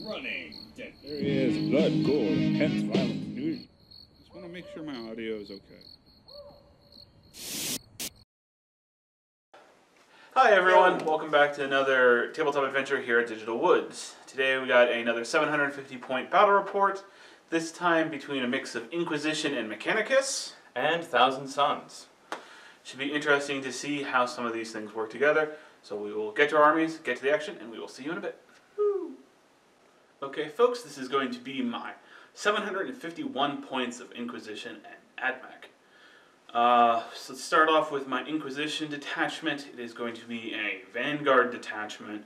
running. There is blood, gore, intense violence. News. Just want to make sure my audio is okay. Hi everyone, welcome back to another tabletop adventure here at Digital Woods. Today we got another 750 point battle report, this time between a mix of Inquisition and Mechanicus. And Thousand Suns. Should be interesting to see how some of these things work together. So we will get to our armies, get to the action, and we will see you in a bit. Woo. Okay folks, this is going to be my 751 points of Inquisition and AdMech. So let's start off with my Inquisition detachment. It is going to be a Vanguard detachment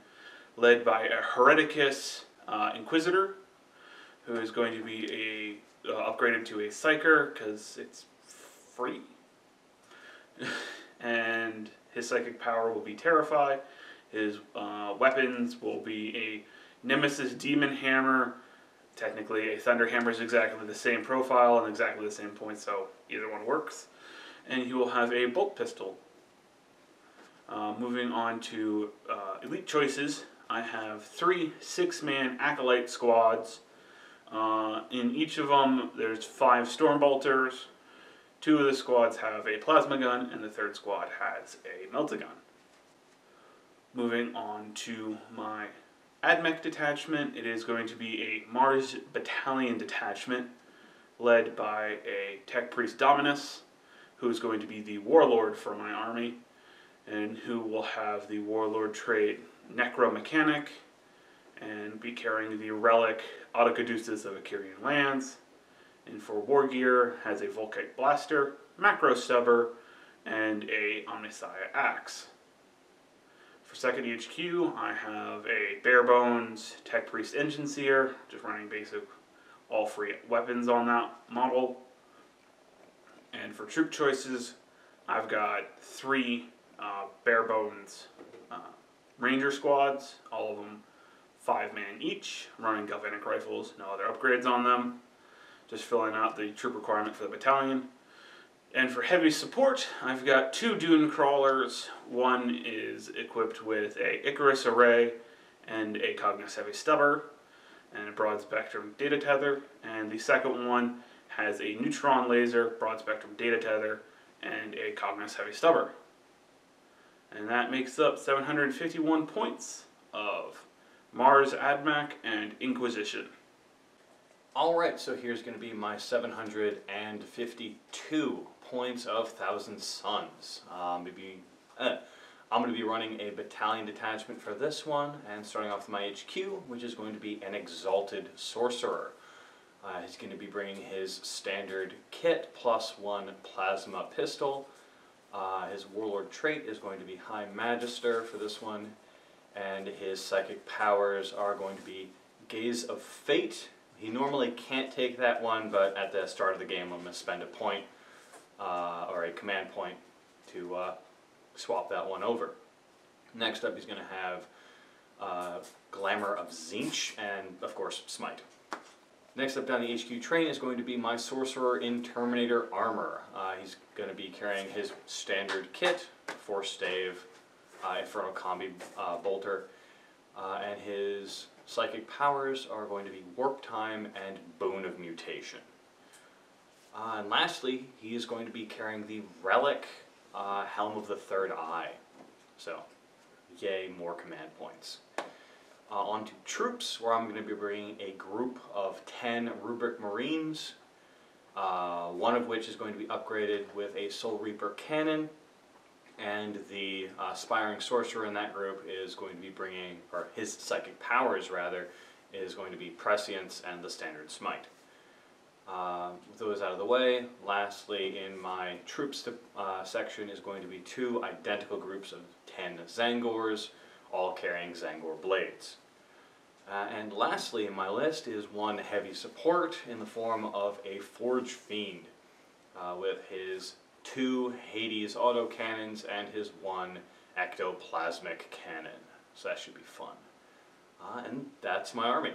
led by a Hereticus Inquisitor, who is going to be upgraded to a Psyker because it's free. And his psychic power will be Terrify. His weapons will be a Nemesis Demon Hammer. Technically, a Thunder Hammer is exactly the same profile and exactly the same point, so either one works. And he will have a bolt pistol. Moving on to elite choices, I have 3 6-man Acolyte squads. In each of them, there's 5 Stormbolters. 2 of the squads have a plasma gun, and the 3rd squad has a melta-gun. Moving on to my AdMech detachment, it is going to be a Mars Battalion detachment led by a Tech Priest Dominus, who is going to be the Warlord for my army, and who will have the Warlord trait Necromechanic, and be carrying the relic Autocaduceus of Akirian Lands. And for war gear, has a Volkite Blaster, Macro Stubber, and a Omnissiah Axe. For 2nd HQ, I have a Bare Bones Tech Priest Engine Seer, just running basic all free weapons on that model. And for troop choices, I've got 3 Bare Bones Ranger squads, all of them 5-man each, running Galvanic rifles, no other upgrades on them. Just filling out the troop requirement for the battalion. And for heavy support, I've got 2 Dune Crawlers. One is equipped with a Icarus Array and a Cognos Heavy Stubber and a Broad Spectrum Data Tether. And the second one has a Neutron Laser, Broad Spectrum Data Tether, and a Cognos Heavy Stubber. And that makes up 751 points of Mars AdMech and Inquisition. Alright, so here's going to be my 752 points of Thousand Suns. I'm going to be running a battalion detachment for this one, and starting off with my HQ, which is going to be an Exalted Sorcerer. He's going to be bringing his standard kit plus 1 plasma pistol. His Warlord trait is going to be High Magister for this one, and his psychic powers are going to be Gaze of Fate. He normally can't take that one, but at the start of the game I'm going to spend a point, or a command point, to swap that one over. Next up he's going to have Glamour of Tzeentch, and of course Smite. Next up down the HQ train is going to be my Sorcerer in Terminator Armor. He's going to be carrying his standard kit, Force Stave, Infernal Combi Bolter, and his psychic powers are going to be Warp Time and Bone of Mutation. And lastly, he is going to be carrying the Relic Helm of the Third Eye. So, yay, more command points. On to troops, where I'm going to be bringing a group of 10 Rubric Marines, one of which is going to be upgraded with a Soul Reaper cannon, and the Aspiring Sorcerer in that group is going to be bringing, or his psychic powers rather, is going to be Prescience and the Standard Smite. With those out of the way, lastly in my troops section is going to be 2 identical groups of 10 Zangors, all carrying Zangor blades. And lastly in my list is 1 heavy support in the form of a Forge Fiend, with his 2 Hades autocannons and his 1 ectoplasmic cannon. So that should be fun. And that's my army.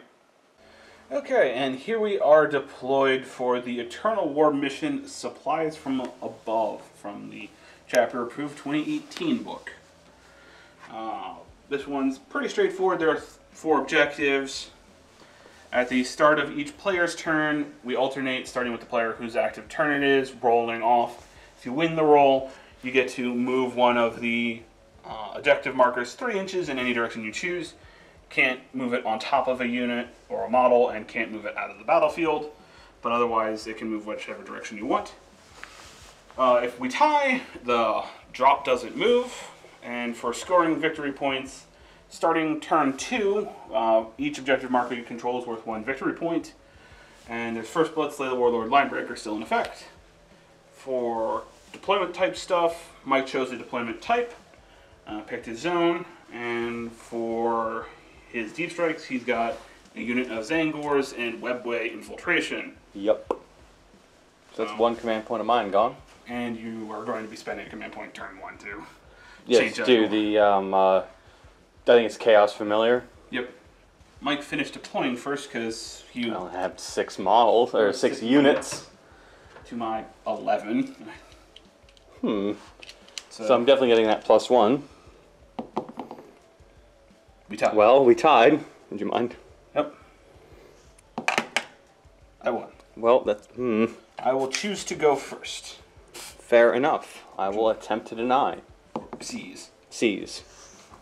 Okay, and here we are deployed for the Eternal War mission Supplies from Above, from the Chapter Approved 2018 book. This one's pretty straightforward. There are 4 objectives. At the start of each player's turn, we alternate, starting with the player whose active turn it is, rolling off. If you win the roll, you get to move one of the objective markers 3 inches in any direction you choose. Can't move it on top of a unit or a model, and can't move it out of the battlefield, but otherwise it can move whichever direction you want. If we tie, the drop doesn't move, and for scoring victory points, starting turn 2, each objective marker you control is worth 1 victory point, and there's First Blood, Slay the Warlord, Linebreaker still in effect. For deployment type stuff, Mike chose a deployment type, picked his zone, and for his deep strikes, he's got a unit of Zangors and Webway Infiltration. Yep. So that's 1 command point of mine gone. And you are going to be spending a command point turn 1 too. Yes, do the, I think it's Chaos Familiar. Yep. Mike finished deploying first because you... I only have 6 models, or 6 units. To my 11. So I'm definitely getting that +1. We tied. Well, we tied. Would you mind? Yep. I won. Well, that's... I will choose to go first. Fair enough. I will attempt to deny. Seize. Seize.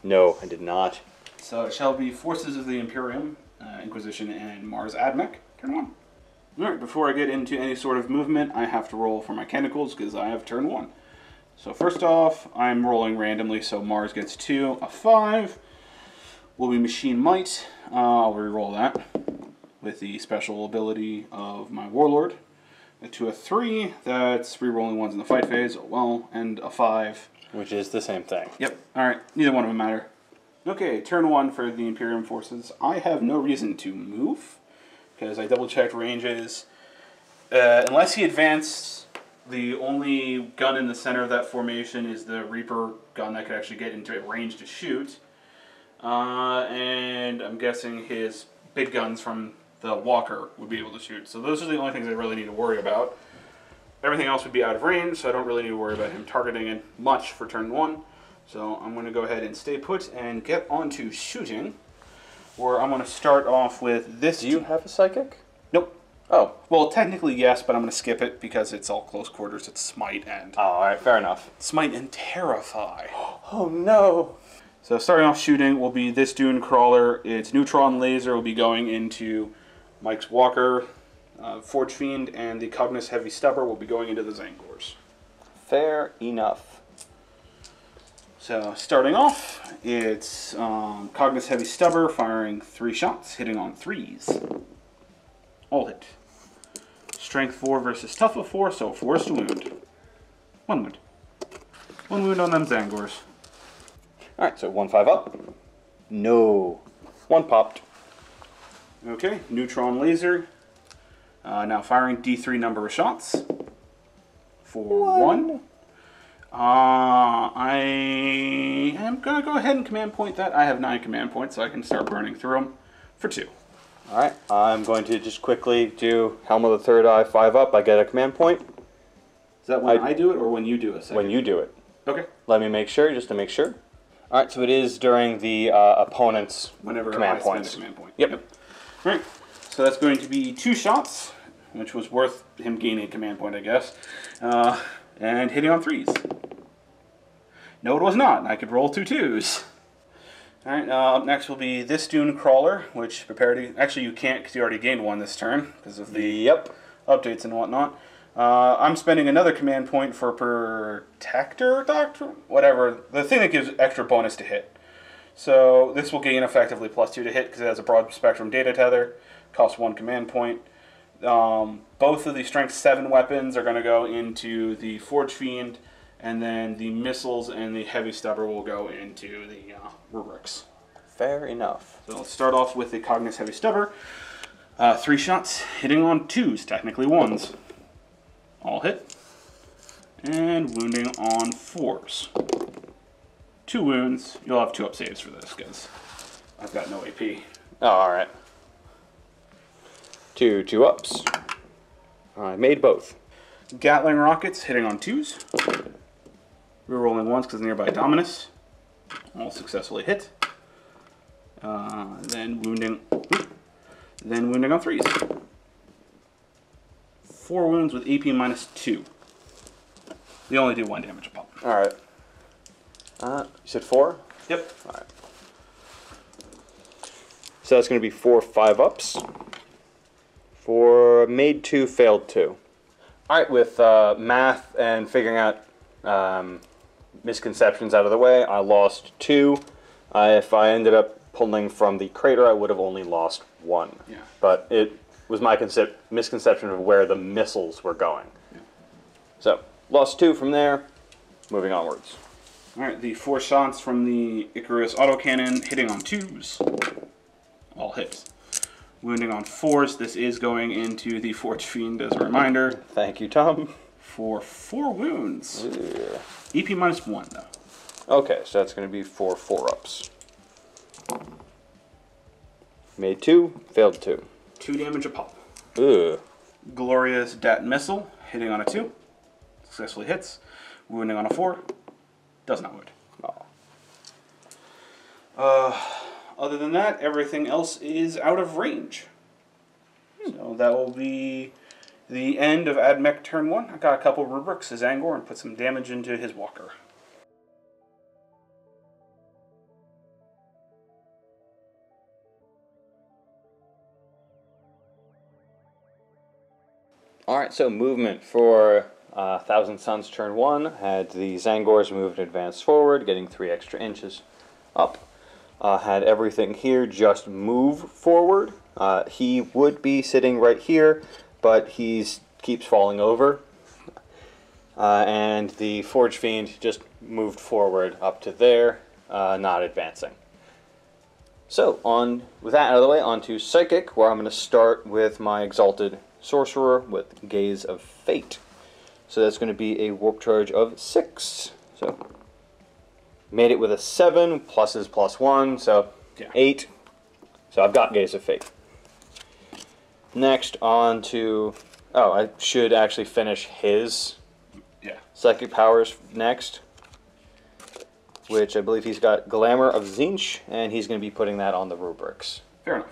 No, I did not. So it shall be Forces of the Imperium, Inquisition, and Mars Admech. Turn 1. Alright, before I get into any sort of movement, I have to roll for my Canticles because I have turn 1. So first off, I'm rolling randomly, so Mars gets 2. A 5 will be Machine Might. I'll re-roll that with the special ability of my Warlord. To a 3, that's re-rolling ones in the fight phase, oh well, and a 5. Which is the same thing. Yep, alright, neither one of them matter. Okay, turn 1 for the Imperium forces. I have no reason to move, because I double-checked ranges. Unless he advanced, the only gun in the center of that formation is the Reaper gun that could actually get into range to shoot. And I'm guessing his big guns from the Walker would be able to shoot. So those are the only things I really need to worry about. Everything else would be out of range, so I don't really need to worry about him targeting it much for turn 1. So I'm going to go ahead and stay put and get on to shooting, where I'm going to start off with this. Do you have a psychic? Nope. Oh. Well, technically yes, but I'm going to skip it because it's all close quarters. It's Smite and... Oh, alright, fair enough. Smite and Terrify. Oh no! So starting off shooting will be this Dune Crawler. Its Neutron Laser will be going into Mike's Walker, Forge Fiend, and the Cognis Heavy Stubber will be going into the Zangors. Fair enough. So starting off, it's Cognis Heavy Stubber firing 3 shots, hitting on 3s. All hit. Strength 4 versus Tough of 4, so 4 is to wound. 1 wound. 1 wound on them Zangors. Alright, so 1-5 up. No. 1 popped. Okay, Neutron Laser. Now firing D3 number of shots. For 1. I am going to go ahead and command point that. I have 9 command points, so I can start burning through them for 2. Alright, I'm going to just quickly do Helm of the Third Eye, 5 up. I get a command point. Is that when I do it or when you do it? When you do it. Okay. Let me make sure, just to make sure. Alright, so it is during the opponent's Whenever command I points. spend a command point. Yep. Right. So that's going to be 2 shots, which was worth him gaining a command point, I guess. And hitting on 3s. No, it was not. I could roll 2 2s. Alright, up next will be this Dune Crawler, which prepare to... Actually, you can't because you already gained 1 this turn because of the updates and whatnot. I'm spending another command point for Protector Doctor? Whatever. The thing that gives extra bonus to hit. So this will gain effectively +2 to hit because it has a broad spectrum data tether. Costs 1 command point. Both of the Strength 7 weapons are going to go into the Forge Fiend, and then the missiles and the Heavy Stubber will go into the rubrics. Fair enough. So let's start off with the Cognis Heavy Stubber. 3 shots, hitting on 2s, technically 1s. All hit. And wounding on 4s. 2 wounds. You'll have 2 up saves for this, because I've got no AP. Oh, alright. 2 ups. I made both. Gatling rockets hitting on 2s. Rerolling 1s because nearby Dominus. All successfully hit. Then wounding Then wounding on 3s. 4 wounds with AP -2. They only do 1 damage a pop. Alright. You said 4? Yep. Alright. So that's going to be 4 5-ups. For made 2, failed 2. Alright, with math and figuring out misconceptions out of the way, I lost 2. If I ended up pulling from the crater, I would have only lost 1. Yeah. But it was my misconception of where the missiles were going. Yeah. So, lost 2 from there, moving onwards. Alright, the 4 shots from the Icarus autocannon hitting on 2s. All hits. Wounding on 4s. This is going into the Forge Fiend as a reminder. Thank you, Tom. For 4 wounds. Yeah. EP -1 though. Okay, so that's going to be 4 4-ups. Made 2, failed 2. 2 damage a pop. Ugh. Glorious Dat Missile hitting on a 2. Successfully hits. Wounding on a 4. Does not wound. Oh. Other than that, everything else is out of range. So that will be the end of Admech turn 1. I got a couple rubrics as Angor and put some damage into his walker. Alright, so movement for Thousand Suns turn 1 had the Zangors move and advance forward, getting 3 extra inches up. Had everything here just move forward. He would be sitting right here, but he keeps falling over. And the Forge Fiend just moved forward up to there, not advancing. So, with that out of the way, on to Psychic, where I'm going to start with my Exalted Sorcerer with Gaze of Fate. So that's going to be a warp charge of 6. So made it with a 7, pluses +1, so yeah. 8. So I've got Gaze of Fate. Next on to... Oh, I should actually finish his psychic powers next, which I believe he's got Glamour of Zinch, and he's going to be putting that on the rubrics. Fair enough.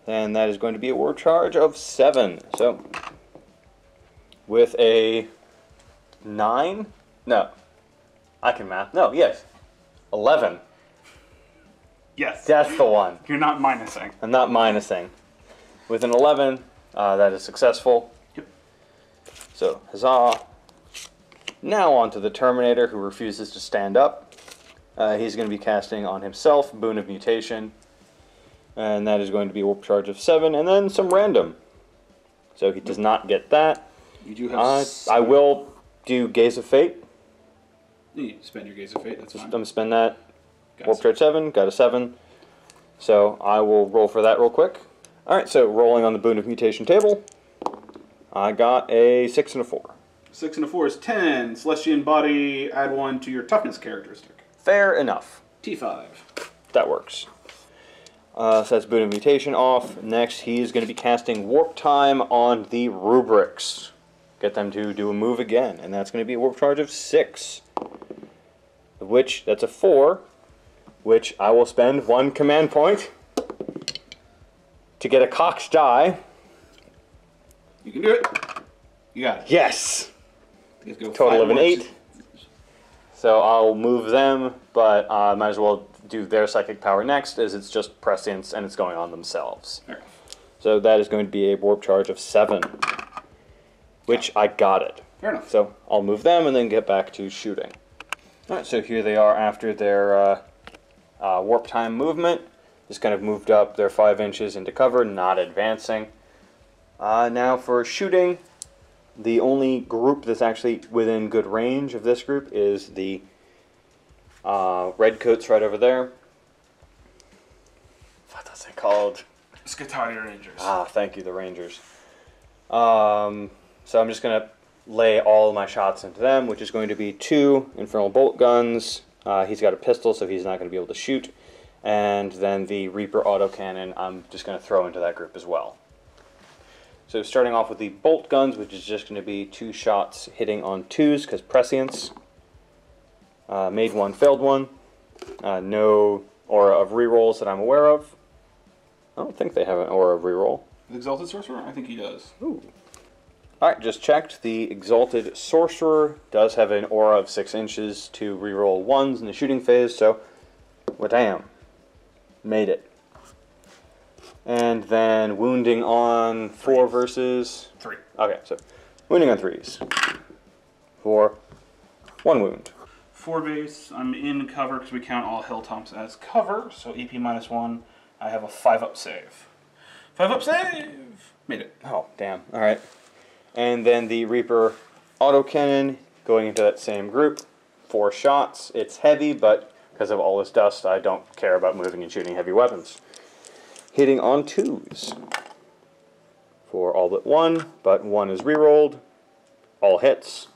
And that is going to be a warp charge of 7. So, with a 9? No. I can math. No, yes. 11. Yes. That's the one. You're not minusing. I'm not minusing. With an 11, that is successful. Yep. So, huzzah. Now on to the Terminator, who refuses to stand up. He's going to be casting on himself, Boon of Mutation. And that is going to be a warp charge of 7, and then some random. So he does not get that. You do have... I will do Gaze of Fate. You spend your Gaze of Fate, that's fine. I'm going to spend that. Got Warp charge 7, got a 7. So I will roll for that real quick. Alright, so rolling on the Boon of Mutation table. I got a 6 and a 4. 6 and a 4 is 10. Celestian Body, add 1 to your Toughness characteristic. Fair enough. T5. That works. So that's Boon of Mutation off. Next, he's going to be casting Warp Time on the rubrics. Get them to do a move again, and that's going to be a warp charge of 6. Of which, that's a 4, which I will spend 1 command point to get a cocked die. You can do it. You got it. Yes! Let's go Total of an 8. 8. So I'll move them, but I might as well do their psychic power next, as it's just prescience and it's going on themselves. Right. So that is going to be a warp charge of 7, which I got it. Fair enough. So I'll move them and then get back to shooting. Alright, so here they are after their warp time movement. Just kind of moved up their 5 inches into cover, not advancing. Now for shooting, the only group that's actually within good range of this group is the redcoats right over there. What is it called? Scutari Rangers. Ah, thank you, the Rangers. So I'm just going to lay all of my shots into them, which is going to be 2 Infernal Bolt Guns. He's got a pistol, so he's not going to be able to shoot. And then the Reaper Autocannon I'm just going to throw into that group as well. So starting off with the Bolt Guns, which is just going to be 2 shots hitting on 2s, because prescience. Made 1, failed 1. No aura of rerolls that I'm aware of. I don't think they have an aura of reroll. The Exalted Sorcerer? I think he does. Ooh. Alright, just checked. The Exalted Sorcerer does have an aura of 6 inches to reroll 1s in the shooting phase, so, well, damn. Made it. And then wounding on 4 versus... 3. Okay, so wounding on 3s. For 1 wound. 4 base. I'm in cover because we count all hilltops as cover. So EP -1. I have a 5-up save. 5-up save! Made it. Oh, damn. Alright. And then the Reaper autocannon going into that same group. 4 shots. It's heavy, but because of all this dust, I don't care about moving and shooting heavy weapons. Hitting on 2s. For all but 1, but 1 is rerolled. All hits.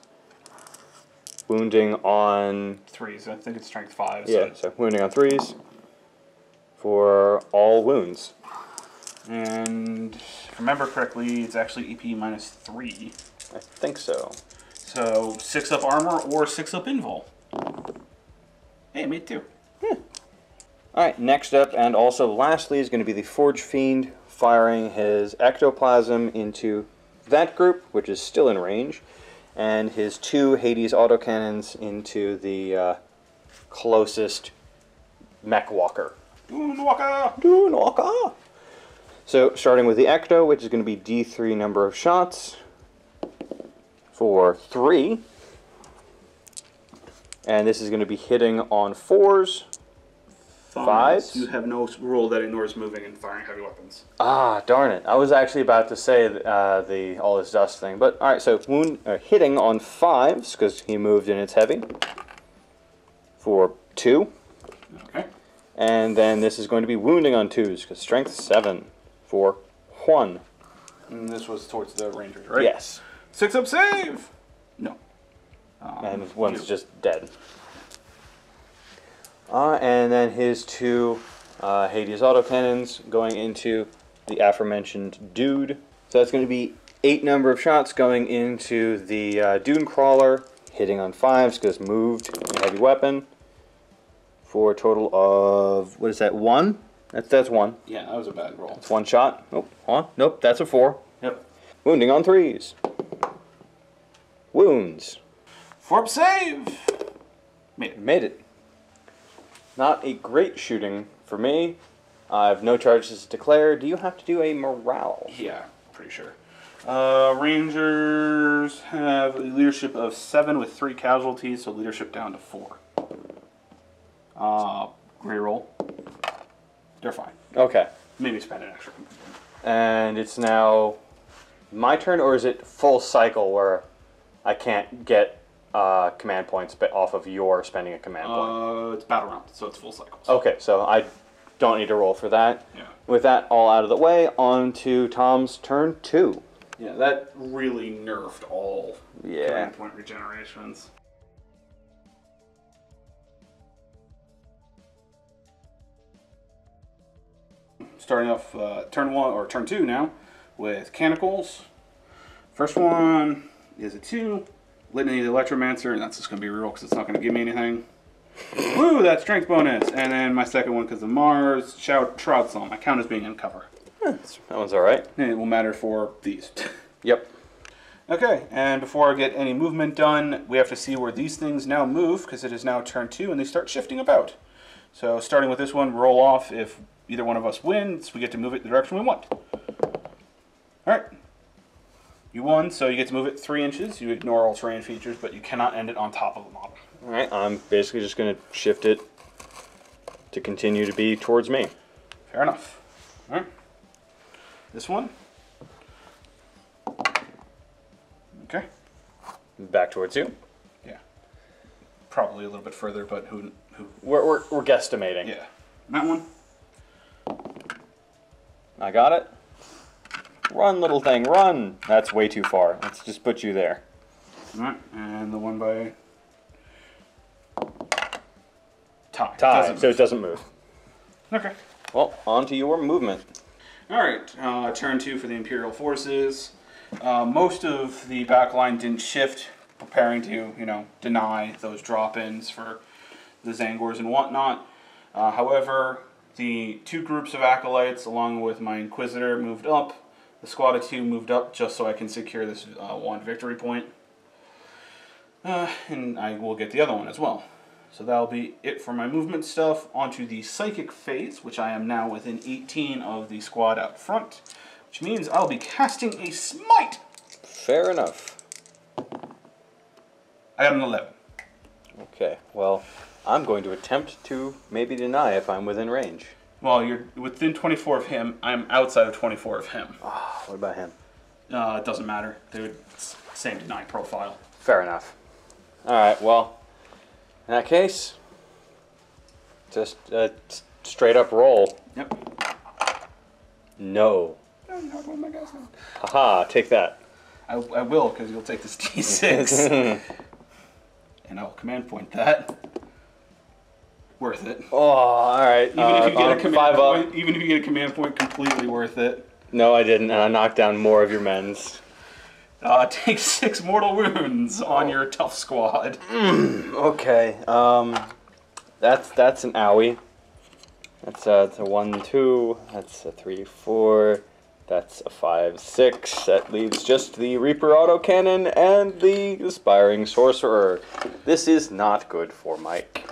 Wounding on... 3s. I think it's strength 5. Yeah, so wounding on 3s. For all wounds. And if I remember correctly, it's actually EP -3. I think so. So 6-up armor or 6-up invul. Hey, me too. Alright, next up and also lastly is going to be the Forge Fiend firing his ectoplasm into that group, which is still in range, and his 2 Hades autocannons into the closest mech walker. Doonwalker! So, starting with the Ecto, which is going to be D3 number of shots for 3. And this is going to be hitting on 4s. 5s? You have no rule that ignores moving and firing heavy weapons. Ah, darn it. I was actually about to say the all this dust thing. But, alright, so hitting on 5s, because he moved and it's heavy, for 2. Okay. And then this is going to be wounding on 2s, because strength 7 for 1. And this was towards the Rangers, right? Yes. 6-up save! No. And one's just dead. And then his 2 Hades autocannons going into the aforementioned dude. So that's going to be 8 number of shots going into the Dune Crawler, hitting on 5s because moved, heavy weapon, for a total of, what is that, 1? That's 1. Yeah, that was a bad roll. It's 1 shot. Oh, hold on. Nope, that's a 4. Yep. Wounding on 3s. Wounds. 4-up save! Made it. Made it. Not a great shooting for me. I have no charges declared. Do you have to do a morale? Yeah, pretty sure. Rangers have a leadership of 7 with 3 casualties, so leadership down to 4. Reroll. They're fine. Okay. Maybe spend an extra. And it's now my turn, or is it full cycle where I can't get command points off of your spending a command point? It's battle round, so it's full cycles. Okay, so I don't need to roll for that. Yeah. With that all out of the way, on to Tom's turn 2. Yeah, that really nerfed all command point regenerations. Starting off turn 1 or turn 2 now with Canticles. First one is a 2. Litany of the Electromancer, and that's just going to be a reroll because it's not going to give me anything. Woo, that strength bonus. And then my second one, because of Mars, Shroud Psalm. I count as being in cover. That one's alright. And it will matter for these. Yep. Okay, and before I get any movement done, we have to see where these things now move, because it is now turn 2, and they start shifting about. So starting with this one, roll off. If either one of us wins, we get to move it the direction we want. Alright. You won, so you get to move it 3 inches. You ignore all terrain features, but you cannot end it on top of the model. Alright, I'm basically just going to shift it to continue to be towards me. Fair enough. Alright. This one. Okay. Back towards you. Yeah. Probably a little bit further, but who? We're guesstimating. Yeah. That one. I got it. Run, little thing, run! That's way too far. Let's just put you there. Alright, and the one by Tie, so it doesn't move. Okay. Well, on to your movement. Alright, turn 2 for the Imperial forces. Most of the backline didn't shift, preparing to, deny those drop-ins for the Zangors and whatnot. However, The 2 groups of acolytes, along with my Inquisitor, moved up. The squad of 2 moved up just so I can secure this 1 victory point. And I will get the other one as well. So that'll be it for my movement stuff. Onto the psychic phase, which I am now within 18 of the squad out front. Which means I'll be casting a smite. Fair enough. I got an 11. Okay, well, I'm going to attempt to maybe deny if I'm within range. Well, you're within 24 of him. I'm outside of 24 of him. What about him? It doesn't matter. They're same deny profile. Fair enough. Alright, well, in that case, just straight up roll. Yep. No. No, you're not going my guys now. Haha, take that. I will, because you'll take this D6. And I'll command point that. Worth it. Oh, alright. Even if you get a command 5 point, up. even if you get a command point, completely worth it. No, I didn't, and I knocked down more of your men's. Take 6 mortal wounds on your tough squad. Okay, that's an owie. That's a 1, 2, that's a 3, 4, that's a 5, 6. That leaves just the Reaper autocannon and the Aspiring Sorcerer. This is not good for Mike.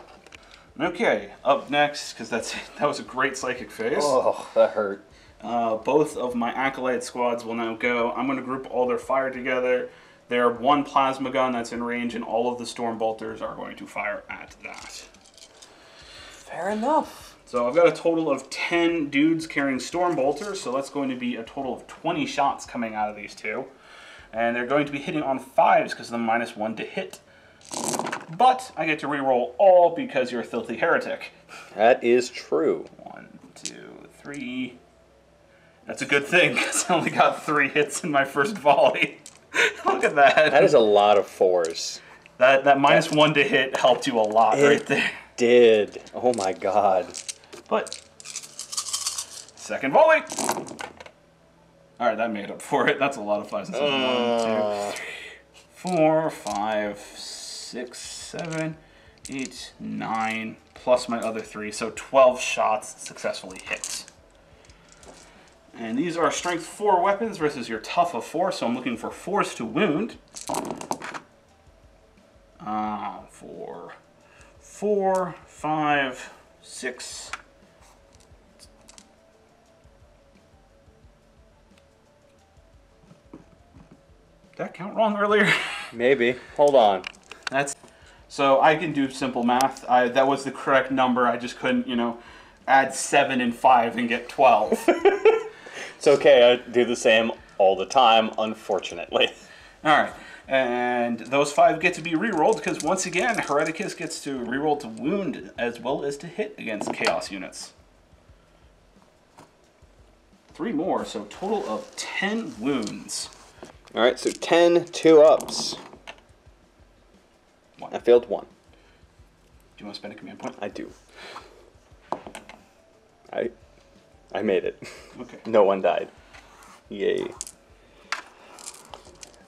Okay, up next, because that was a great psychic phase. Oh, that hurt. Both of my Acolyte squads will now go. I'm going to group all their fire together. Their 1 plasma gun that's in range, and all of the storm bolters are going to fire at that. Fair enough. So I've got a total of 10 dudes carrying storm bolters, so that's going to be a total of 20 shots coming out of these 2. And they're going to be hitting on 5s because of the -1 to hit. But I get to reroll all because you're a filthy heretic. That is true. 1, 2, 3. That's a good thing, because I only got 3 hits in my first volley. Look at that. That is a lot of 4s. That -1 to hit helped you a lot right there. Did. Oh my god. But, second volley. Alright, that made up for it. That's a lot of 5s and 7s. 1, 2, 3, 4, 5, 6, 7, 8, 9, plus my other 3. So 12 shots successfully hit. And these are strength 4 weapons versus your tough of 4, so I'm looking for 4s to wound. 4, 5, 6. Did that count wrong earlier? Maybe. Hold on. So I can do simple math. That was the correct number. I just couldn't, add 7 and 5 and get 12. It's okay, I do the same all the time, unfortunately. Alright, and those 5 get to be rerolled because once again, Hereticus gets to reroll to wound as well as to hit against Chaos units. 3 more, so total of 10 wounds. Alright, so 10 2-ups. 1. I failed 1. Do you want to spend a command point? I do. I made it. Okay. No one died. Yay.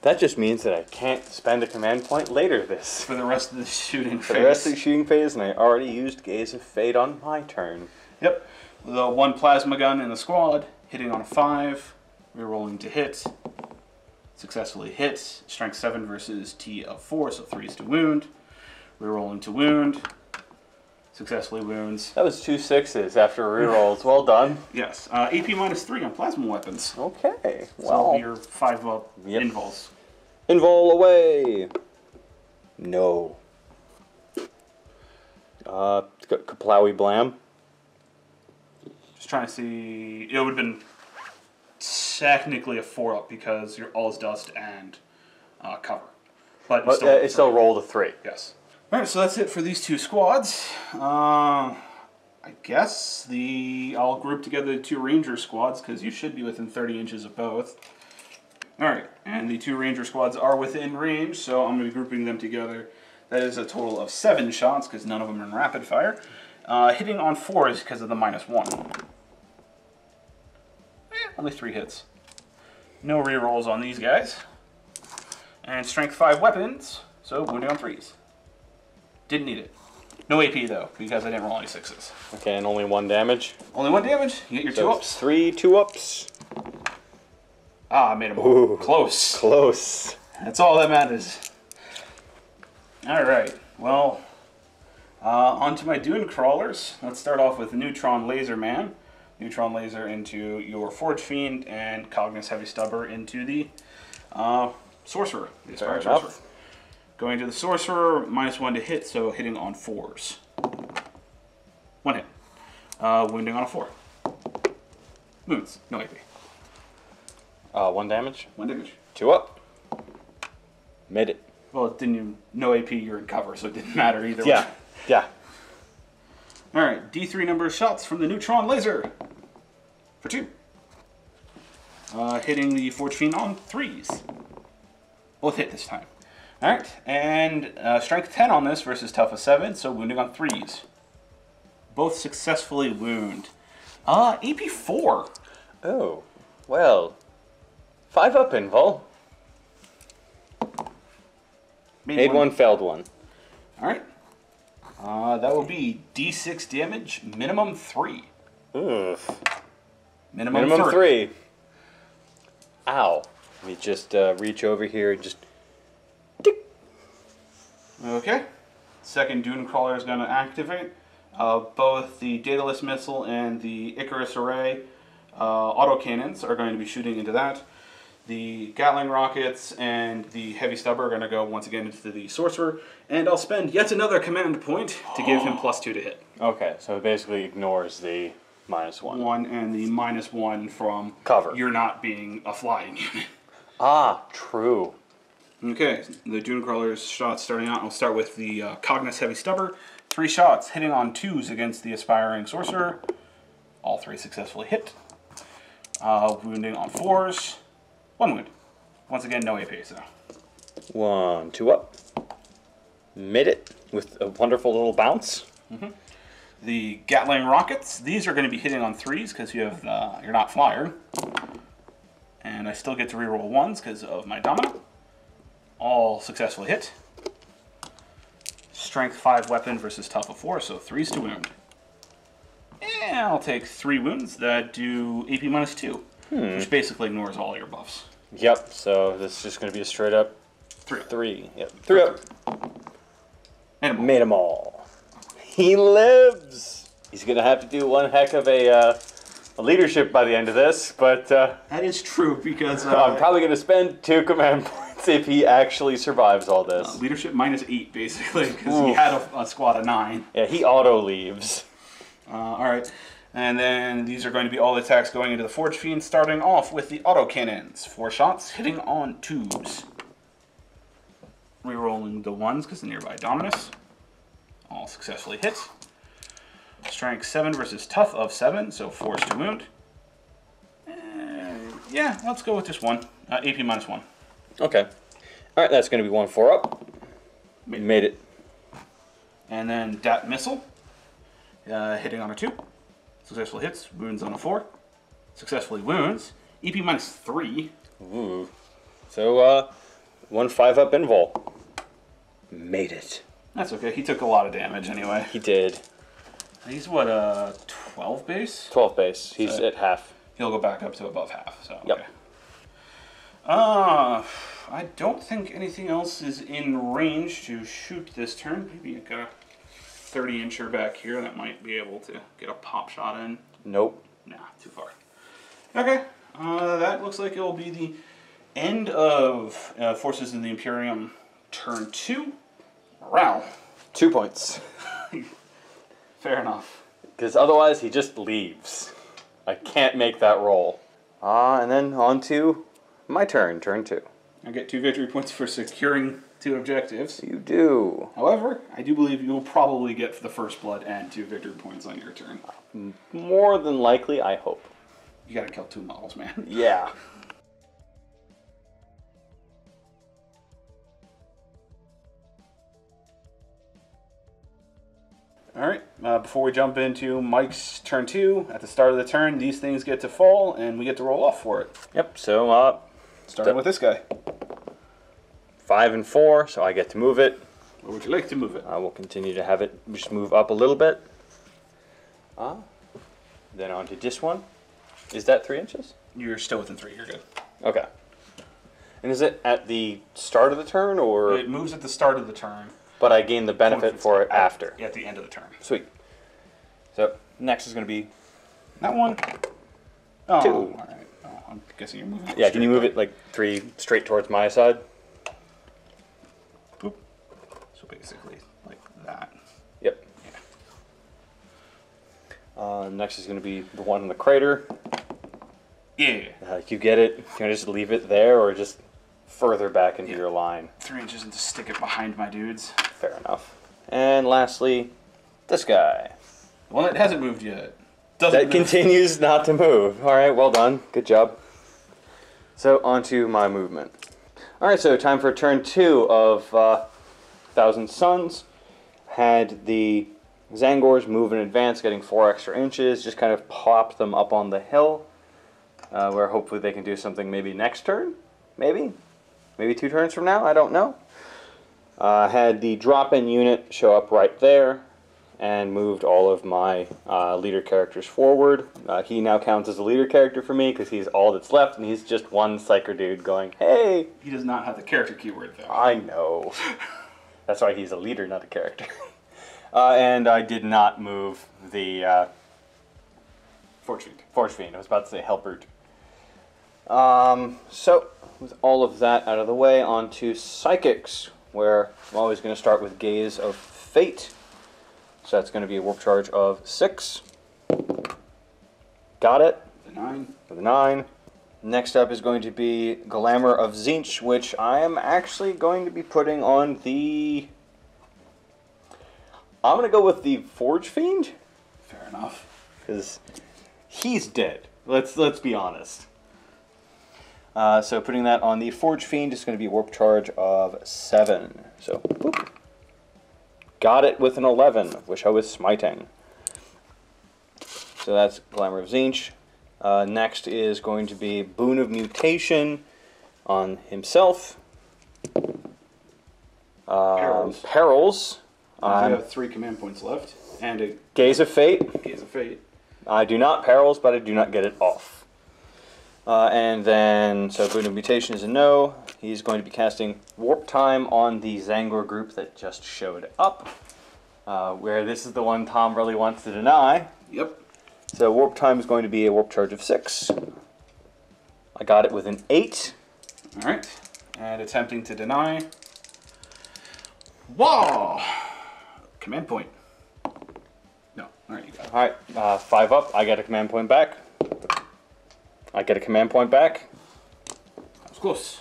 That just means that I can't spend a command point later this. For the rest of the shooting phase. For the rest of the shooting phase, and I already used Gaze of Fate on my turn. Yep. The 1 plasma gun in the squad, hitting on a 5, rerolling to hit. Successfully hit. Strength 7 versus T of 4, so 3s to wound. Rerolling to wound. Successfully wounds. That was 2 6s after rerolls. Well done. Yes. AP -3 on plasma weapons. Okay. So Well. your 5 up invols. Invol away. No. Kaplowy Blam. Just trying to see. It would have been technically a 4 up because you're All's Dust and cover. But It still rolled a 3. Yes. Alright, so that's it for these 2 squads. I guess I'll group together the 2 Ranger squads because you should be within 30 inches of both. Alright, and the 2 Ranger squads are within range, so I'm going to be grouping them together. That is a total of 7 shots because none of them are in rapid fire. Hitting on 4s because of the -1. Only 3 hits. No rerolls on these guys. And strength 5 weapons, so wounding on 3s. Didn't need it. No AP though, because I didn't roll any 6s. Okay, and only 1 damage. Only 1 damage. You get your 2 ups. 3 2-ups. Ah, I made them all. Ooh, Close. Close. That's all that matters. Alright, well, on to my Dune Crawlers. Let's start off with Neutron Laser Man. Neutron Laser into your Forge Fiend, and Cognis Heavy Stubber into the Sorcerer, the Aspiring Fair enough. Sorcerer. Going to the Sorcerer, -1 to hit, so hitting on 4s. 1 hit. Wounding on a 4. Wounds, no AP. 1 damage. 1 damage. 2 up. Made it. Well, it didn't even, no AP, you're in cover, so it didn't matter either Yeah. way. Yeah. Alright, D3 number of shots from the Neutron Laser. For 2. Hitting the Forge Fiend on 3s. Both hit this time. Alright, and strength 10 on this versus tough of 7, so wounding on 3s. Both successfully wound. AP 4. Oh, well. 5 up, Invul. Made 1, failed 1. Alright. That will be D6 damage, minimum 3. Oof. Minimum 3. Ow. Let me just reach over here and just... Tick. Okay. Second Dune Crawler is going to activate. Both the Daedalus Missile and the Icarus Array autocannons are going to be shooting into that. The Gatling Rockets and the Heavy Stubber are going to go once again into the Sorcerer. And I'll spend yet another command point to give him +2 to hit. Okay, so it basically ignores the -1. 1 and the -1 from Cover. you're not being a flying unit. Ah, true. Okay, the Dune Crawler's shots starting out. I'll start with the Cognis Heavy Stubber. 3 shots, hitting on 2s against the Aspiring Sorcerer. All 3 successfully hit. Wounding on 4s. 1 wound. Once again, no AP, so. 1 2 up. Made it with a wonderful little bounce. The Gatling Rockets. These are going to be hitting on 3s because you have you're not flyer. And I still get to reroll 1s because of my Domino. All successfully hit. Strength 5 weapon versus tough of 4, so 3s to wound. And I'll take 3 wounds that do AP -2, which basically ignores all your buffs. Yep, so this is just going to be a straight up 3. 3. Yep, 3 up. And Made them all. He lives! He's going to have to do one heck of a leadership by the end of this, but that is true because I'm probably going to spend 2 command points if he actually survives all this. leadership -8 basically because he had a squad of 9. Yeah, he auto leaves. Alright, and then these are going to be all the attacks going into the Forge Fiend, starting off with the autocannons. 4 shots, hitting on 2s. Rerolling the 1s because the nearby Dominus. All successfully hit. Strength 7 versus tough of 7, so 4s to wound. And yeah, let's go with just 1. AP -1. Okay. Alright, that's going to be 1 4 up. Made it. And then Dat Missile. Hitting on a 2. Successfully hits. Wounds on a 4. Successfully wounds. EP -3. Ooh. So, 1 5 up invul. Made it. That's okay. He took a lot of damage anyway. He did. He's what, 12 base? 12 base. He's at half. He'll go back up to above half, so Yep. okay. I don't think anything else is in range to shoot this turn. Maybe like a 30-incher back here that might be able to get a pop shot in. Nope. Nah, too far. Okay, that looks like it will be the end of Forces in the Imperium turn 2. Morale. 2 points. Fair enough. Because otherwise he just leaves. I can't make that roll. And then on to my turn, turn 2. I get 2 victory points for securing 2 objectives. You do. However, I do believe you will probably get the first blood and 2 victory points on your turn. More than likely, I hope. You gotta kill 2 models, man. Yeah. Alright, before we jump into Mike's turn 2, at the start of the turn, these things get to fall, and we get to roll off for it. Yep, so Starting with this guy. 5 and 4, so I get to move it. Where would you like to move it? I will continue to have it just move up a little bit. Then onto this one. Is that 3 inches? You're still within 3. You're good. Okay. And is it at the start of the turn, or? It moves at the start of the turn. But I gain the benefit for it after. At the end of the turn. Sweet. So next is going to be That one. Oh, 2. all right. Oh, I'm guessing you're moving. Yeah, can you move it like 3 straight towards my side? Boop. So basically, like that. Yep. Next is going to be the one in the crater. Yeah. You get it. Can I just leave it there, or just further back into your line? 3 inches and just stick it behind my dudes. Fair enough. And lastly, this guy. The one that hasn't moved yet. That continues not to move. All right, well done. Good job. So onto my movement. All right, so time for turn 2 of 1,000 Suns. Had the Zangors move in advance, getting 4 extra inches. Just kind of popped them up on the hill, where hopefully they can do something maybe next turn. Maybe 2 turns from now. I don't know. Had the drop-in unit show up right there, and moved all of my leader characters forward. He now counts as a leader character for me because he's all that's left, and he's just one psyker dude going, hey! He does not have the character keyword, though. I know. That's why he's a leader, not a character. And I did not move the Forge Fiend. Forge Fiend. I was about to say Hellbrute. So, with all of that out of the way, on to Psychics, where I'm always going to start with Gaze of Fate. So that's going to be a warp charge of 6. Got it. The 9. With a 9. Next up is going to be Glamour of Tzeentch, which I am actually going to be putting on the... I'm going to go with the Forge Fiend. Fair enough. Because he's dead. Let's be honest. So putting that on the Forge Fiend is going to be a warp charge of 7. So, boop. Got it with an 11. Wish I was smiting. So that's Glamour of Tzeentch. Next is going to be Boon of Mutation on himself. Perils. I have 3 command points left. And a Gaze of Fate. Gaze of Fate. I do not Perils, but I do not get it off. And then, so Boon of Mutation is a no. He's going to be casting Warp Time on the Zangor group that just showed up. Where this is the one Tom really wants to deny. Yep. So Warp Time is going to be a warp charge of 6. I got it with an 8. Alright. And attempting to deny. Whoa! Command point. No. Alright, you got it. Alright, 5 up. I get a command point back. I get a command point back. That was close.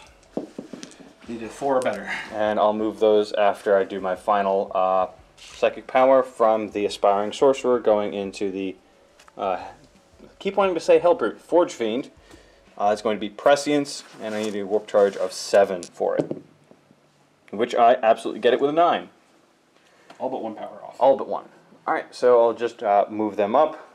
Needed 4 or better. And I'll move those after I do my final psychic power from the Aspiring Sorcerer going into the, keep wanting to say Hellbrute, Forge Fiend. It's going to be Prescience, and I need a warp charge of 7 for it. Which I absolutely get it with a 9. All but 1 power off. All but 1. Alright, so I'll just move them up.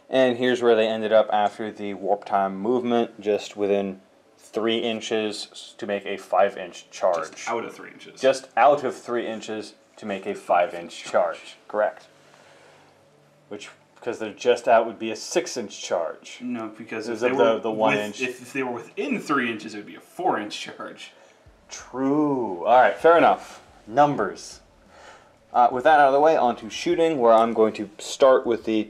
And here's where they ended up after the warp time movement, just within 3 inches to make a 5-inch charge. Just out of 3 inches. Just out of 3 inches to make a 5-inch charge. Correct. Which, because they're just out, would be a 6-inch charge. No, because if Is they it were the 1 inch? If they were within 3 inches, it would be a 4-inch charge. True. Alright, fair enough. Numbers. With that out of the way, on to shooting, where I'm going to start with the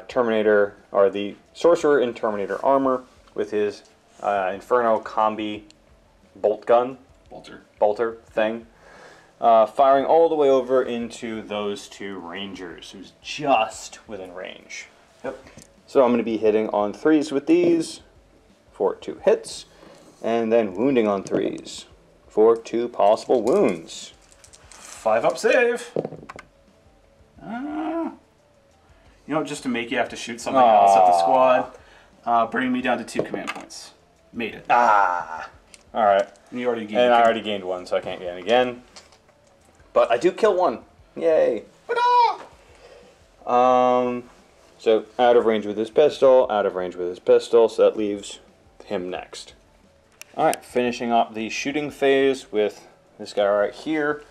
Terminator, or the Sorcerer in Terminator armor, with his Inferno Combi bolt gun. Bolter thing. Firing all the way over into those 2 Rangers, who's just within range. Yep. So I'm going to be hitting on 3s with these for 2 hits, and then wounding on 3s for 2 possible wounds. 5 up save. You know, just to make you have to shoot something else at the squad, bringing me down to 2 command points. Made it. Ah! Alright. And you already gained. And I already gained 1, so I can't gain again. But I do kill 1. Yay! So out of range with his pistol, out of range with his pistol, so that leaves him next. Alright, finishing up the shooting phase with this guy right here.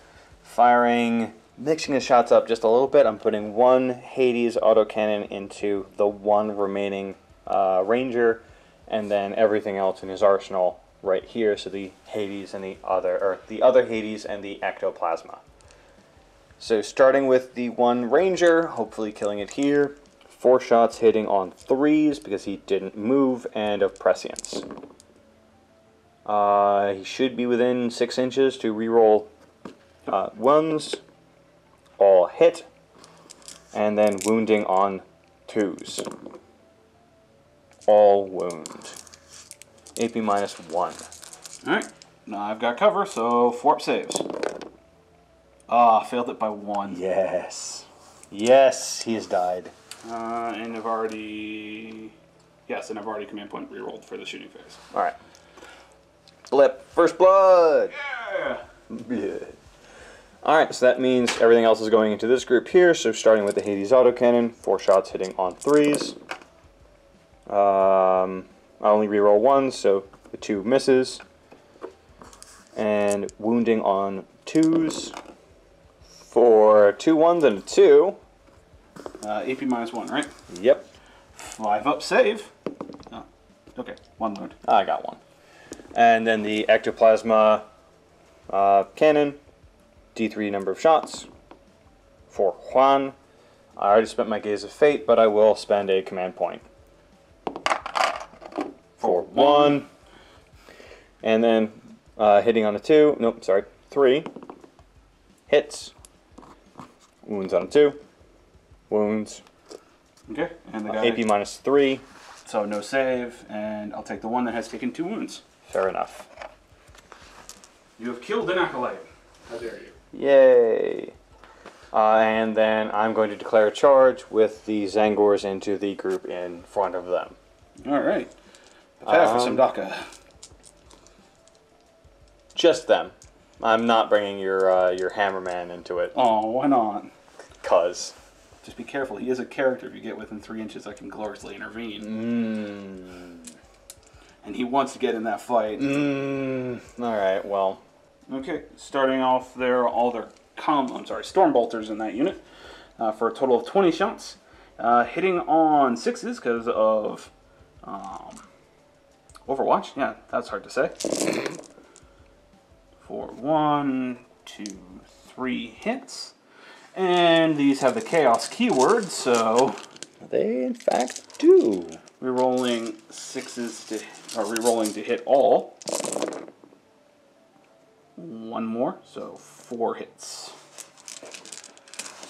Firing, mixing the shots up just a little bit. I'm putting one Hades autocannon into the one remaining Ranger, and then everything else in his arsenal right here. So the Hades and the other Hades and the ectoplasma. So starting with the one Ranger, hopefully killing it here. 4 shots hitting on 3s because he didn't move, and of prescience. He should be within 6 inches to reroll 1s. All hit. And then wounding on 2s. All wound. AP -1. Alright, now I've got cover, so 4 up saves. Ah, failed it by 1. Yes. Yes, he has died. And I've already... Yes, and I've already command point rerolled for the shooting phase. Alright. Blip. First blood! Yeah! Alright, so that means everything else is going into this group here. So starting with the Hades autocannon, 4 shots hitting on 3s. I only reroll 1, so the 2 misses. And wounding on 2s for 2 1s and a 2. AP -1, right? Yep. 5 up save. Oh, okay, 1 wound. I got 1. And then the ectoplasma cannon, D3 number of shots for Juan. I already spent my Gaze of Fate, but I will spend a command point for 1. And then hitting on a 2, nope, sorry, 3. Hits. Wounds on a 2. Wounds. Okay, and the guy... AP -3. So no save, and I'll take the one that has taken 2 wounds. Fair enough. You have killed an acolyte. How dare you? Yay. And then I'm going to declare a charge with the Zangors into the group in front of them. Alright. Prepare for some Daka. Just them. I'm not bringing your Hammerman into it. Oh, why not? Cuz. Just be careful. He is a character. If you get within 3 inches, I can gloriously intervene. And he wants to get in that fight. Alright, well. Okay, starting off there, all their storm bolters in that unit for a total of 20 shots. Hitting on 6s because of Overwatch. Yeah, that's hard to say. For 1, 2, 3 hits. And these have the Chaos keyword, so... They, in fact, do. Rerolling 6s rerolling to hit all. 1 more, so 4 hits.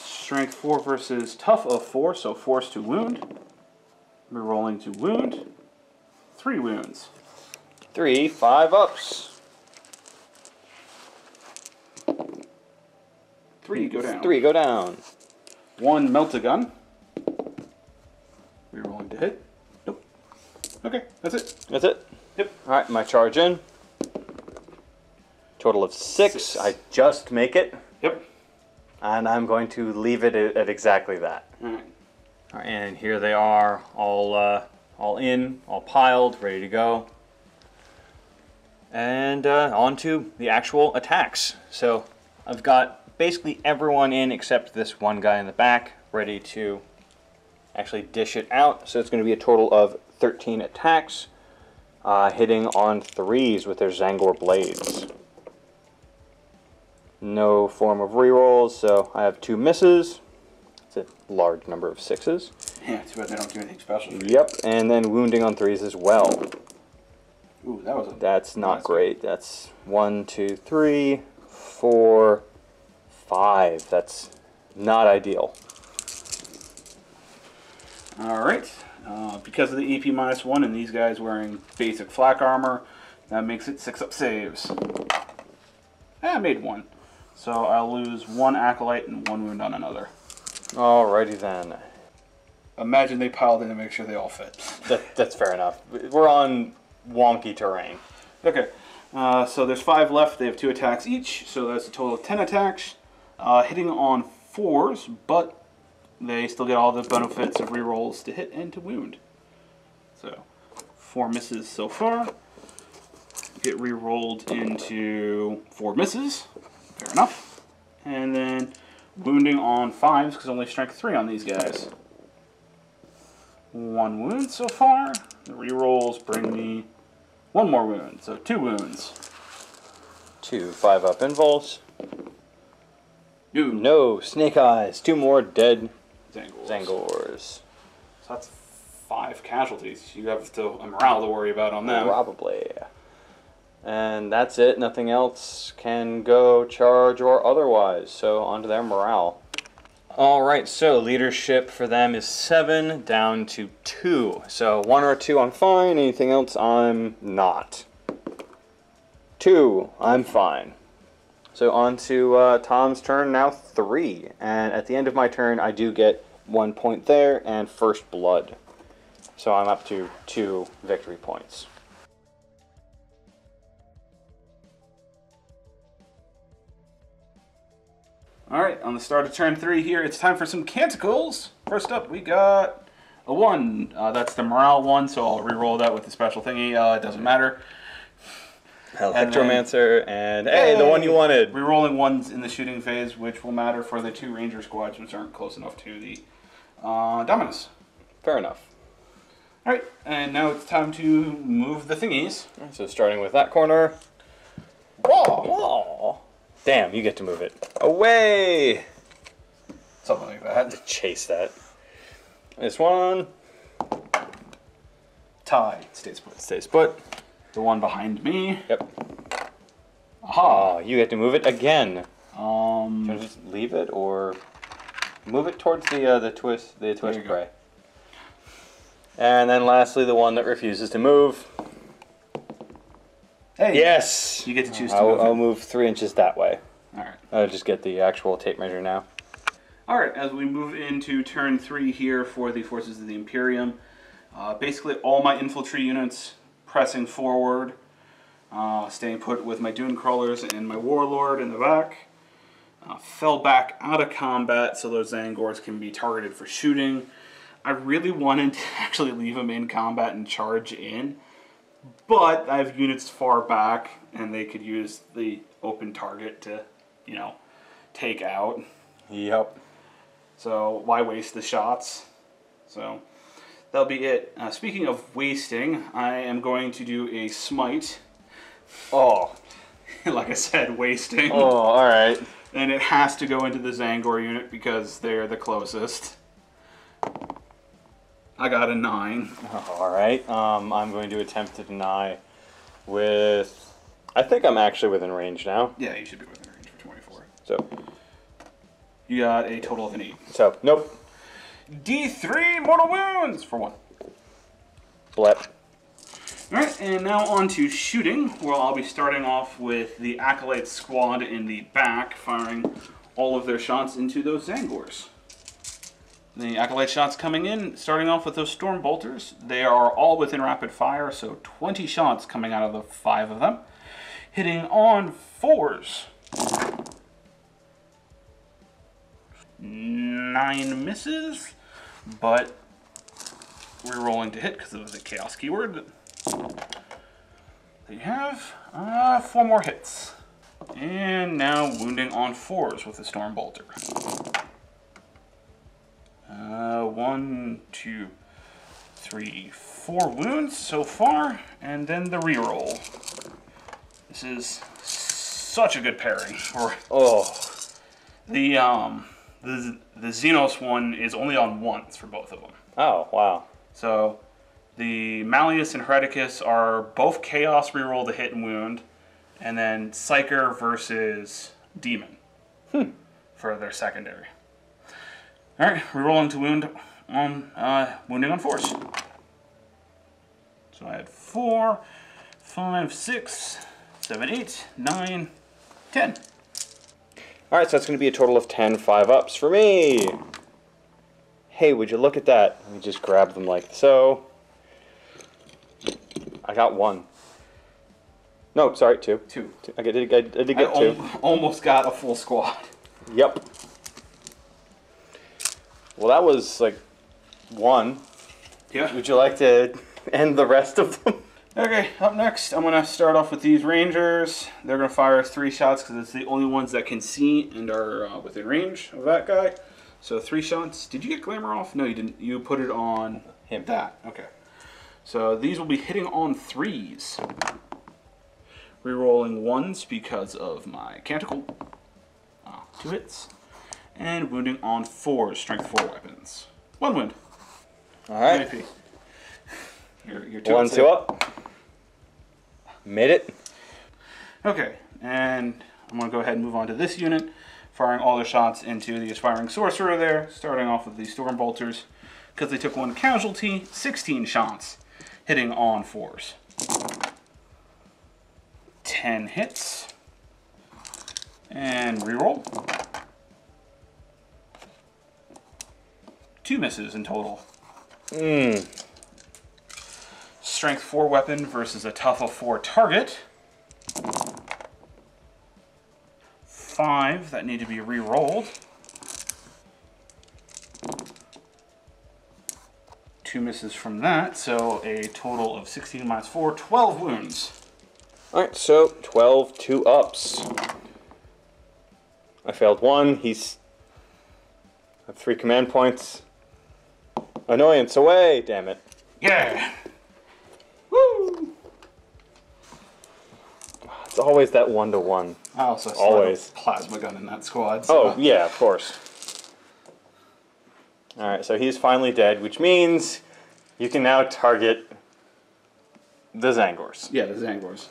Strength 4 versus Tough of 4, so Force to wound. Rerolling to wound. 3 wounds. 3 5 ups. 3 go down. 3 go down. 1 melt-a-gun. Rerolling to hit. Nope. Okay, that's it. That's it? Yep. Alright, my charge in. Total of 6. I just make it. Yep. And I'm going to leave it at exactly that. Alright. Alright, and here they are, all in, all piled, ready to go. And on to the actual attacks. So I've got basically everyone in except this one guy in the back, ready to actually dish it out. So it's going to be a total of 13 attacks, hitting on 3s with their Zangor blades. No form of rerolls, so I have 2 misses. It's a large number of 6s. Yeah, too bad they don't do anything special for you. Yep, and then wounding on 3s as well. Ooh, that was a... That's not great. That's 1, 2, 3, 4, 5. That's not ideal. Alright. Because of the EP -1 and these guys wearing basic flak armor, that makes it 6 up saves. I made 1. So I'll lose 1 acolyte and 1 wound on another. Alrighty then. Imagine they piled in to make sure they all fit. That's fair enough. We're on wonky terrain. Okay. So there's 5 left. They have 2 attacks each. So that's a total of 10 attacks. Hitting on 4s, but they still get all the benefits of rerolls to hit and to wound. So 4 misses so far. Get re-rolled into 4 misses. Fair enough. and then wounding on 5s because only strength 3 on these guys. 1 wound so far. The rerolls bring me 1 more wound, so 2 wounds. 2 5-up involves. Ooh. No, snake eyes. 2 more dead Zangors. Zangors. So that's 5 casualties. You have still a morale to worry about on them. Probably. And that's it. Nothing else can go charge or otherwise. So on to their morale. Alright, so leadership for them is 7 down to 2. So 1 or 2 I'm fine, anything else I'm not. 2, I'm fine. So on to Tom's turn, now 3. And at the end of my turn, I do get 1 point there and first blood. So I'm up to 2 victory points. Alright, on the start of turn 3 here, it's time for some canticles. First up, we got a 1. That's the morale 1, so I'll re-roll that with the special thingy. It doesn't matter. Electromancer, and hey, the one you wanted. Re-rolling 1s in the shooting phase, which will matter for the 2 ranger squads, which aren't close enough to the Dominus. Fair enough. Alright, and now it's time to move the thingies. So starting with that corner. Whoa! Damn, you get to move it. Away! Something like that. To chase that. This one. Tie. Stays put. Stays put. The one behind me. Yep. Aha! Oh, you get to move it again. Do you Um, want to just leave it or move it towards the twist you prey? And then lastly, the one that refuses to move. hey! Yes! You get to choose to move I'll it. move 3 inches that way. Alright. I'll just get the actual tape measure now. Alright, as we move into turn 3 here for the forces of the Imperium, basically all my infantry units pressing forward, staying put with my dune crawlers and my warlord in the back. Fell back out of combat so those Zangors can be targeted for shooting. I really wanted to actually leave them in combat and charge in, but I have units far back and they could use the open target to, you know, take out. Yep. So why waste the shots? So that'll be it. Speaking of wasting, I am going to do a smite. Oh. Like I said, wasting. Oh, alright. And it has to go into the Zangor unit because they're the closest. I got a 9. Alright. I'm going to attempt to deny with... I think I'm actually within range now. Yeah, you should be within range for 24. So, You got a total of an 8. nope. D3 mortal wounds for 1. Blep. Alright, and now on to shooting, where I'll be starting off with the Acolyte squad in the back, firing all of their shots into those Zangors. The Acolyte shots coming in, starting off with those Storm Bolters. They are all within rapid fire, so 20 shots coming out of the 5 of them. Hitting on 4s. 9 misses, but we're rolling to hit because it was a chaos keyword. They have 4 more hits. And now wounding on 4s with the Storm Bolter. 1, 2, 3, 4 wounds so far, and then the reroll. This is such a good pairing. Oh. The Xenos one is only on once for both of them. Oh, wow. So the Malleus and Hereticus are both Chaos reroll to hit and wound, and then Psyker versus Demon for their secondary. Alright, rerolling to wound on wounding on 4s. So I had 4, 5, 6, 7, 8, 9, 10. Alright, so that's going to be a total of 10 5-ups for me. Hey, would you look at that? Let me just grab them like so. I got 1. No, sorry, 2. 2. I did get 2. Almost got a full squad. Yep. Well, that was like 1. Yeah. Would you like to end the rest of them? Okay, up next, I'm going to start off with these Rangers. They're going to fire 3 shots because it's the only ones that can see and are within range of that guy. So 3 shots. Did you get Glamour off? No, you didn't. You put it on him. That. Okay. So these will be hitting on 3s. Rerolling 1s because of my Canticle. 2 hits. And wounding on 4s, strength 4 weapons. 1 wound. Alright. AP. You're 2 up. Made it. Okay, and I'm going to go ahead and move on to this unit, firing all their shots into the Aspiring Sorcerer there, starting off with the Storm Bolters, because they took 1 casualty, 16 shots, hitting on 4s. 10 hits, and reroll. 2 misses in total. Strength 4 weapon versus a tough of 4 target. 5 that need to be re-rolled. 2 misses from that, so a total of 16 minus 4, 12 wounds. Alright, so 12 2-ups. I failed 1. He's... I have 3 command points. Annoyance away, damn it. Yeah! Woo! It's always that 1-to-1. I also still Always. have a plasma gun in that squad. So. Oh, yeah, of course. Alright, so he's finally dead, which means you can now target the Zangors. Yeah, the Zangors.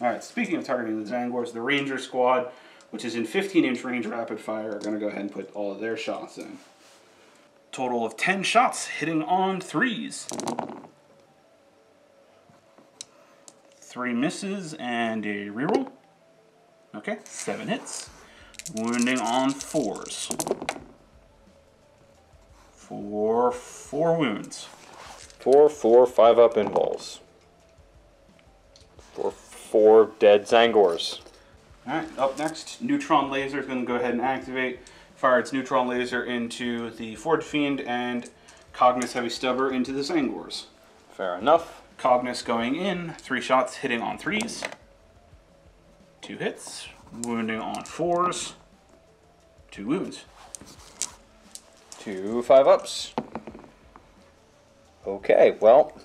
Alright, speaking of targeting the Zangors, the Ranger squad, which is in 15-inch range rapid fire, are going to go ahead and put all of their shots in. Total of 10 shots, hitting on 3s. 3 misses and a reroll. Okay, 7 hits. Wounding on 4s. For 4 wounds. 4 5-up invols. For 4 dead Zangors. Alright, up next, Neutron Laser is going to go ahead and activate. Fire its Neutron Laser into the Forge Fiend and Cognis Heavy Stubber into the Zangors. Fair enough. Cognis going in, 3 shots hitting on 3s. 2 hits, wounding on 4s. 2 wounds. 2 5-ups. Okay, well,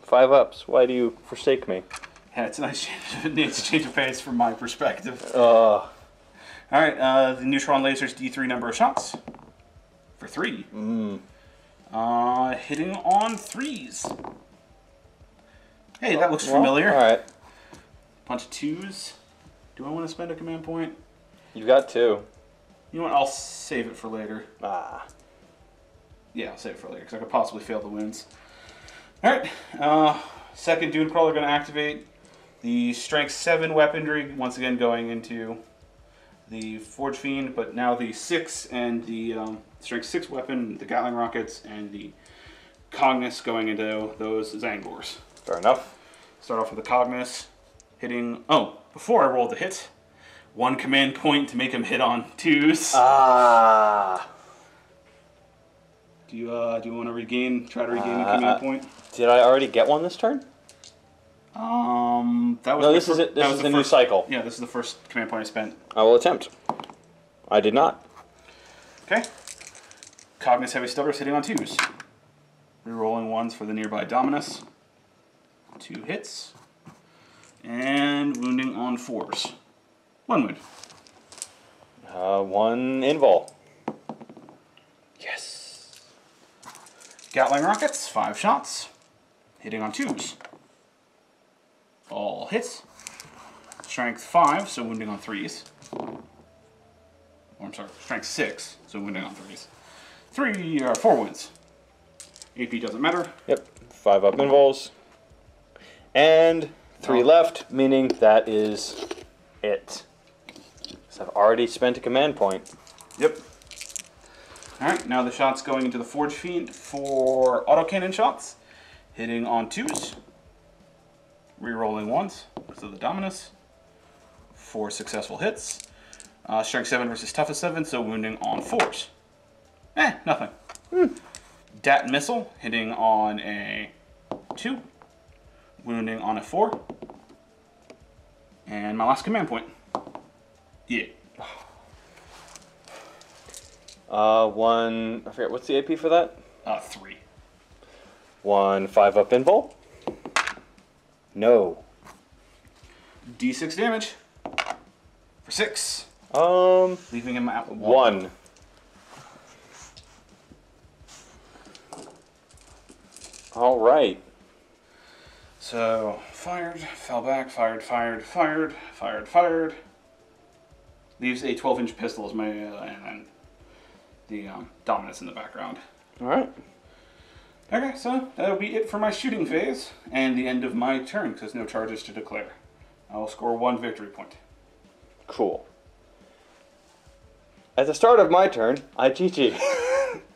5-ups. Why do you forsake me? Yeah, it's a nice change. It needs a change of pace from my perspective. Uh, Alright, the Neutron Laser's D3 number of shots. For 3. Hitting on 3s. Hey, that looks familiar. Alright. Bunch of 2s. Do I want to spend a command point? You've got 2. You know what? I'll save it for later. Ah. Yeah, I'll save it for later because I could possibly fail the wounds. Alright, second Dune Crawler going to activate. The Strength 7 weaponry, once again going into the Forge Fiend, but now the 6 and the Strength 6 weapon, the Gatling Rockets, and the Cognis going into those Zangors. Fair enough. Start off with the Cognis hitting... Oh, before I roll the hit, 1 command point to make him hit on 2s. Ah. Do you want to try to regain a command point? Did I already get one this turn? That was No, this is it. This is the new cycle. Yeah, this is the first command point I spent. I will attempt. I did not. Okay. Cognis Heavy Stubbers hitting on 2s. Rerolling 1s for the nearby Dominus. 2 hits. And wounding on 4s. 1 wound. 1 invul. Yes. Gatling Rockets, 5 shots. Hitting on 2s. All hits. Strength 5, so wounding on 3s. Oh, I'm sorry, Strength 6, so wounding on 3s. 4 wounds. AP doesn't matter. Yep. 5-up invols. And 3 left, meaning that is it. Because I've already spent a command point. Yep. Alright, now the shots going into the Forge Fiend for autocannon shots. Hitting on 2s. Rerolling 1s, so the Dominus. 4 successful hits. Strength 7 versus Toughest 7, so wounding on 4s. Nothing. Dat Missile, hitting on a 2. Wounding on a 4. And my last command point. Yeah. One, I forget, what's the AP for that? 3. 1 5-up invul. No. D6 damage. For 6. Leaving him at 1. All right. So, fired, fell back, fired, fired, fired, fired, fired. Leaves a 12-inch pistol as my, and then the dominance in the background. All right. Okay, so that'll be it for my shooting phase, and the end of my turn, because no charges to declare. I will score 1 victory point. Cool. At the start of my turn, I GG.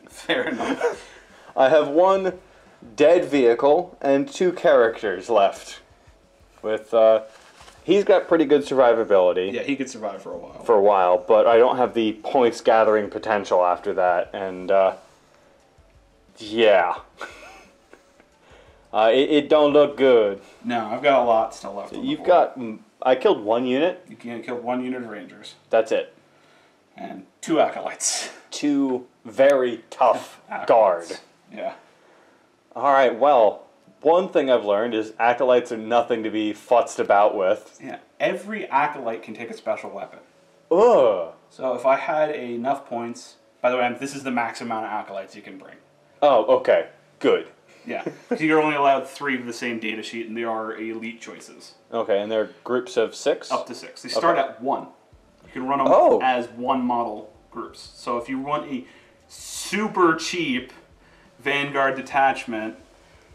Fair enough. I have 1 dead vehicle and 2 characters left. With he's got pretty good survivability. Yeah, he could survive for a while. For a while, but I don't have the points gathering potential after that, and yeah, it don't look good. No, I've got a lot still left. On You've the board. got I killed 1 unit. You can kill 1 unit of rangers That's it. and 2 acolytes. 2 very tough guard. Yeah. All right, well, one thing I've learned is acolytes are nothing to be futzed about with. Yeah. Every acolyte can take a special weapon. Ugh. So if I had enough points, by the way, this is the max amount of acolytes you can bring. Oh, okay. Good. Yeah, because you're only allowed 3 of the same data sheet, and they are elite choices. Okay, and they're groups of 6? Up to 6. They start at 1. You can run them as 1 model groups. So if you run a super cheap Vanguard detachment,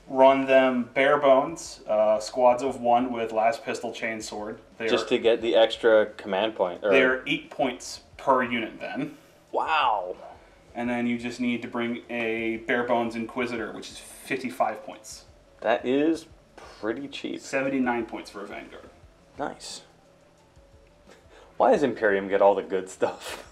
run them bare bones, squads of 1 with last pistol chainsword. Just to get the extra command point. Or... They're 8 points per unit then. Wow. And then you just need to bring a bare bones Inquisitor, which is 55 points. That is pretty cheap. 79 points for a Vanguard. Nice. Why does Imperium get all the good stuff?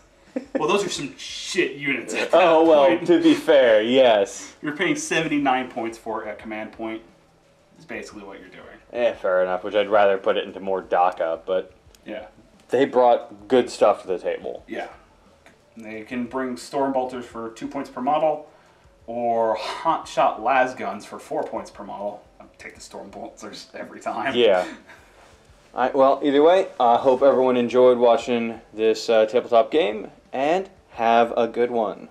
Well, those are some shit units at that Oh, well, point. to be fair, yes. You're paying 79 points for a command point. Is basically what you're doing. Fair enough, which I'd rather put it into more DACA, but Yeah. they brought good stuff to the table. Yeah. They can bring storm bolters for 2 points per model, or hot shot las guns for 4 points per model. I'll take the storm bolters every time. Yeah. Alright, well, either way, I hope everyone enjoyed watching this tabletop game, and have a good one.